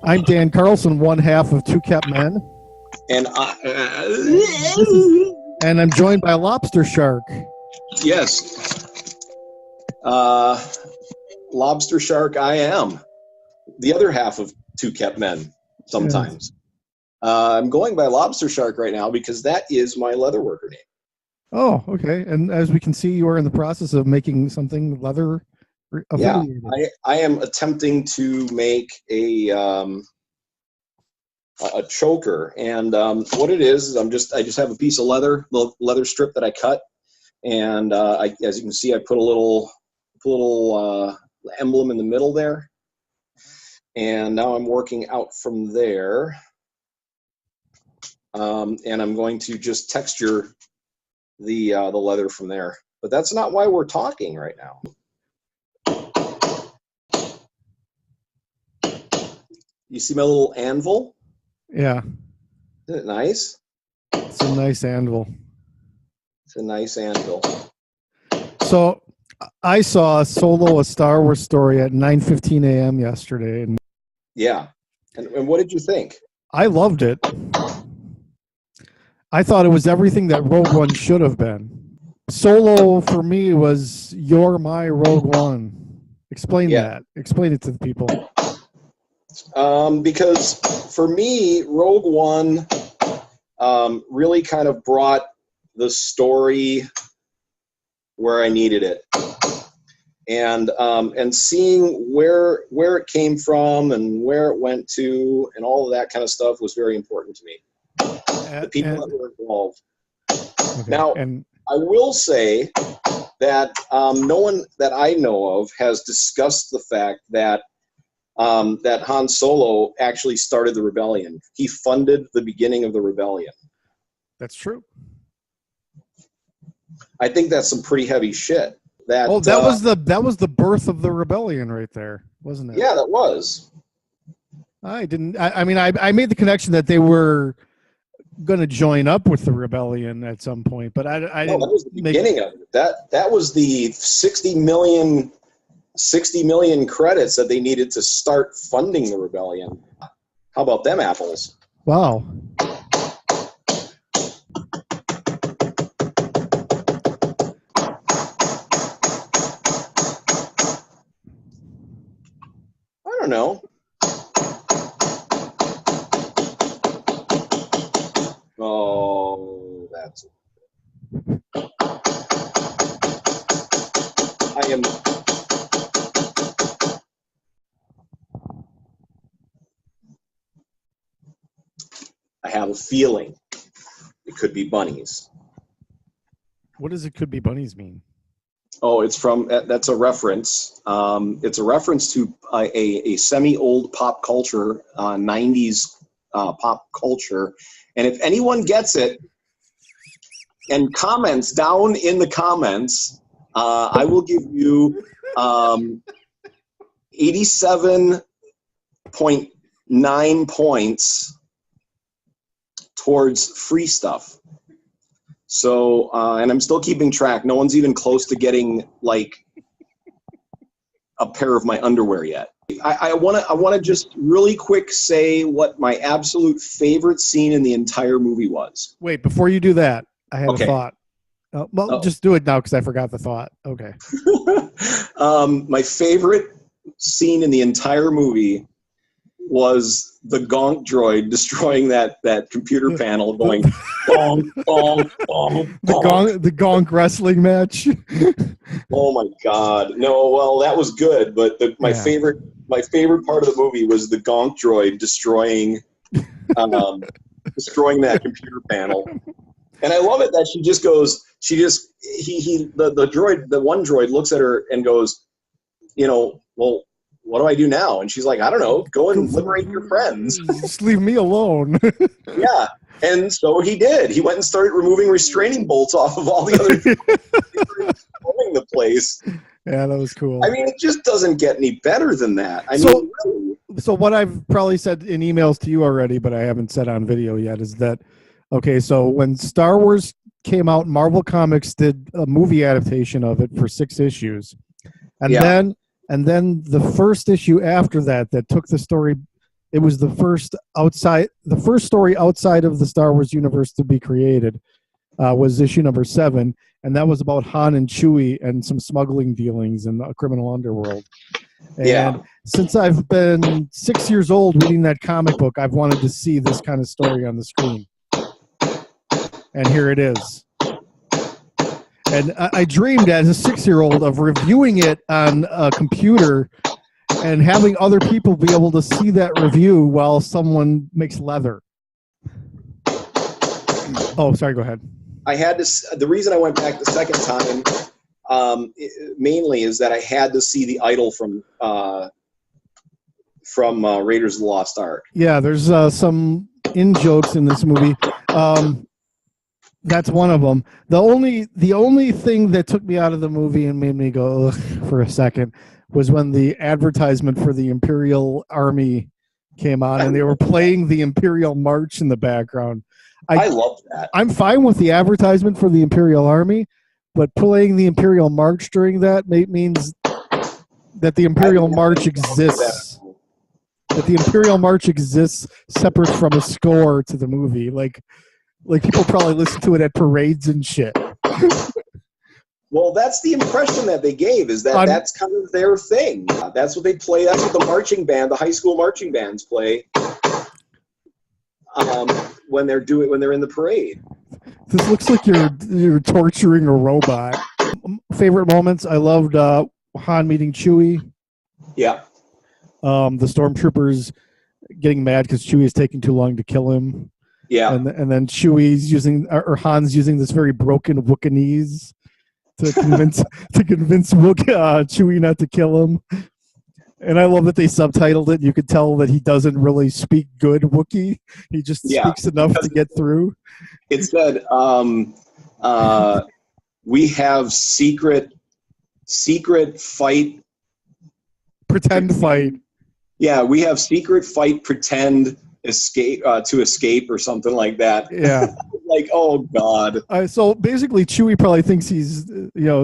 I'm Dan Carlson, one half of Two Kept Men, And and I'm joined by Lobster Shark. yes, Lobster Shark, I am the other half of Two Kept Men sometimes. Yes. I'm going by Lobster Shark right now because that is my leatherworker name. Oh, okay. And as we can see, you are in the process of making something leather affiliated. Yeah, I am attempting to make a choker, and what it is I just have a piece of little leather strip that I cut, and as you can see, I put a little emblem in the middle there, and now I'm working out from there, and I'm going to just texture the leather from there. But that's not why we're talking right now. You see my little anvil? Yeah. Isn't it nice? It's a nice anvil. It's a nice anvil. So I saw A Star Wars Story at 9:15 a.m. yesterday, and Yeah. And what did you think? I loved it. I thought it was everything that Rogue One should have been. Solo for me was "You're my Rogue One." Explain that. Explain it to the people. Because for me, Rogue One really kind of brought the story where I needed it, and seeing where it came from and where it went to and all of that kind of stuff was very important to me. The people that were involved. Okay. Now, I will say that no one that I know of has discussed the fact that that Han Solo actually started the rebellion. He funded the beginning of the rebellion. That's true. I think that's some pretty heavy shit. That was the birth of the rebellion right there, wasn't it? Yeah, that was. I didn't. I mean, I made the connection that they were going to join up with the rebellion at some point, but I didn't. That was the beginning of it. That was the 60 million credits that they needed to start funding the rebellion. How about them apples? Wow. I don't know. Oh, that's it. I have a feeling it could be bunnies. What does "it could be bunnies" mean? Oh, that's a reference. It's a reference to a semi-old pop culture, 90s pop culture. And if anyone gets it and comments down in the comments, I will give you 87.9 points towards free stuff. So, and I'm still keeping track. No one's even close to getting like a pair of my underwear yet. I want to just really quick say what my absolute favorite scene in the entire movie was. Wait, before you do that, I had a thought. Just do it now because I forgot the thought. Okay. My favorite scene in the entire movie was the gonk droid destroying that computer panel, going bonk, bonk, bonk, bonk. The gonk wrestling match. Oh my God! No, well that was good, but my favorite part of the movie was the gonk droid destroying that computer panel. And I love it that the one droid looks at her and goes, well, what do I do now? And she's like, I don't know, go and liberate your friends. Just leave me alone. Yeah. And so he did. He went and started removing restraining bolts off of all the other people destroying the place. Yeah, that was cool. I mean, it just doesn't get any better than that. So what I've probably said in emails to you already, but I haven't said on video yet, is that, okay, so when Star Wars came out, Marvel Comics did a movie adaptation of it for 6 issues. And then the first issue after that took the story It was the first story outside of the Star Wars universe to be created. Was issue number 7, and that was about Han and Chewie and some smuggling dealings in the criminal underworld. And since I've been 6 years old reading that comic book, I've wanted to see this kind of story on the screen. And here it is. And I dreamed as a 6-year-old of reviewing it on a computer and having other people be able to see that review while someone makes leather. Oh, sorry, go ahead. The reason I went back the second time mainly is that I had to see the idol from Raiders of the Lost Ark. Yeah, there's some in-jokes in this movie. That's one of them. The only thing that took me out of the movie and made me go ugh for a second was when the advertisement for the Imperial Army came on and they were playing the Imperial March in the background. I love that. I'm fine with the advertisement for the Imperial Army, but playing the Imperial March during that means that the Imperial March exists. That the Imperial March exists separate from a score to the movie. Like people probably listen to it at parades and shit. Well, that's the impression that they gave, is that that's kind of their thing. That's what they play. That's what the marching band, the high school marching bands play. When they're in the parade. This looks like you're torturing a robot. Favorite moments? I loved Han meeting Chewie. Yeah. The stormtroopers getting mad because Chewie is taking too long to kill him. Yeah. And then Han's using this very broken Wookieese to convince Chewie not to kill him. And I love that they subtitled it. You could tell that he doesn't really speak good Wookiee. He just speaks enough to get through. It said, we have secret fight. Pretend fight. Yeah, we have secret fight, pretend escape to escape or something like that. Yeah. Like, oh, God. So basically, Chewie probably thinks he's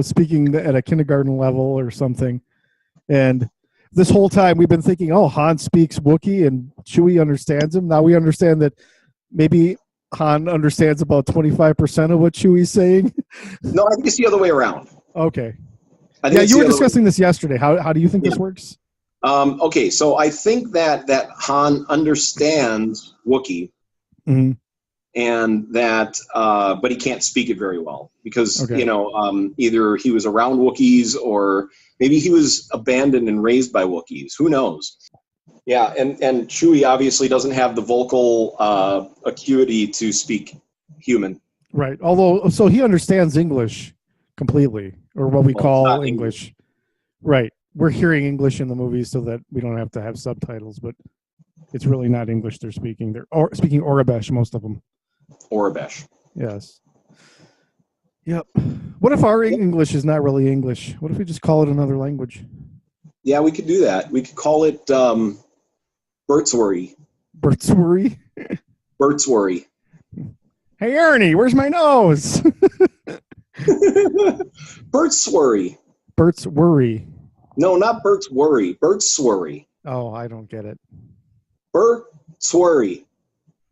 speaking at a kindergarten level or something. And this whole time we've been thinking, oh, Han speaks Wookiee and Chewie understands him. Now we understand that maybe Han understands about 25% of what Chewie's saying. No, I think it's the other way around. Okay. Yeah, you were discussing this yesterday. How do you think this works? Okay, so I think that Han understands Wookiee, mm-hmm. and that, but he can't speak it very well because either he was around Wookiees or maybe he was abandoned and raised by Wookiees. Who knows? Yeah, and Chewie obviously doesn't have the vocal acuity to speak human. Right. Although, so he understands English completely, or what we call English. Right. We're hearing English in the movies so that we don't have to have subtitles, but it's really not English they're speaking. They're speaking Orabesh, most of them. Orabesh. Yes. Yep. What if our English is not really English? What if we just call it another language? Yeah, we could do that. We could call it Bertsworry. Bertsworry? Bertsworry. Hey, Ernie, where's my nose? Bertsworry. Bertsworry. No, not Bertsworry. Bertsworry. Oh, I don't get it. Bertsworry.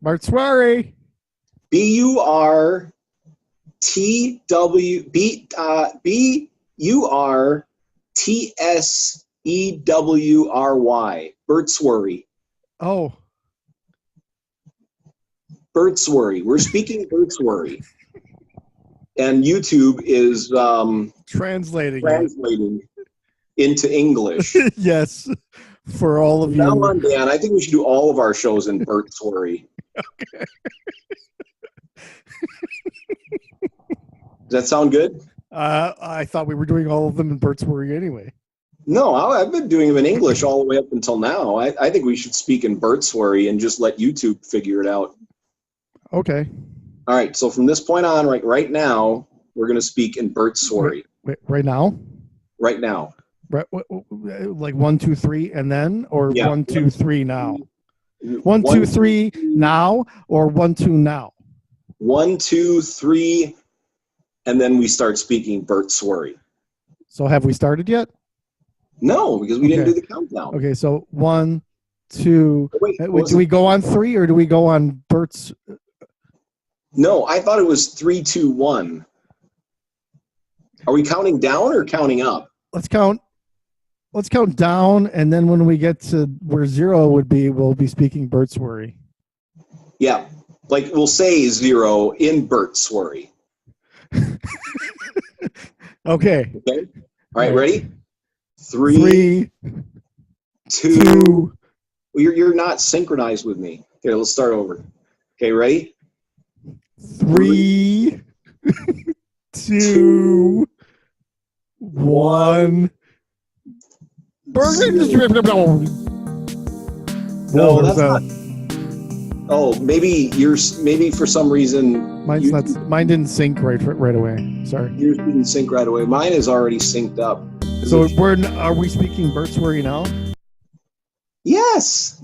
Bertsworry. Bertsewry. Bertsworry. Oh. Bertsworry. We're speaking Bertsworry. And YouTube is translating into English. Yes. For all of you. Now on, Dan, I think we should do all of our shows in Bertsworry. Okay. Does that sound good? I thought we were doing all of them in Bertsworry anyway. No, I've been doing them in English all the way up until now. I think we should speak in Bertsworry and just let YouTube figure it out. Okay. All right. So from this point on, right now, we're going to speak in Bertsworry. Wait, right now? Right now. Right, like 1, 2, 3, and then, or 1, 2, 3 now. 1, 2, 3 now, or 1, 2 now. 1, 2, 3, and then we start speaking Bertsworry. So have we started yet? No, because we didn't do the countdown. Okay, so 1, two. Wait, Do we go on three or do we go on Bert's? No, I thought it was 3, 2, 1. Are we counting down or counting up? Let's count down, and then when we get to where 0 would be, we'll be speaking Bert's worry. Yeah, like we'll say 0 in Bert's worry. Okay. Okay. All right, ready? 3, 3, 2. 2. You're not synchronized with me. Okay, let's start over. Okay, ready? 3, 2, 1. No, that's not. Oh, maybe for some reason mine didn't sync right away. Sorry. Yours didn't sync right away. Mine is already synced up. So are we speaking Bert's worry now? Yes.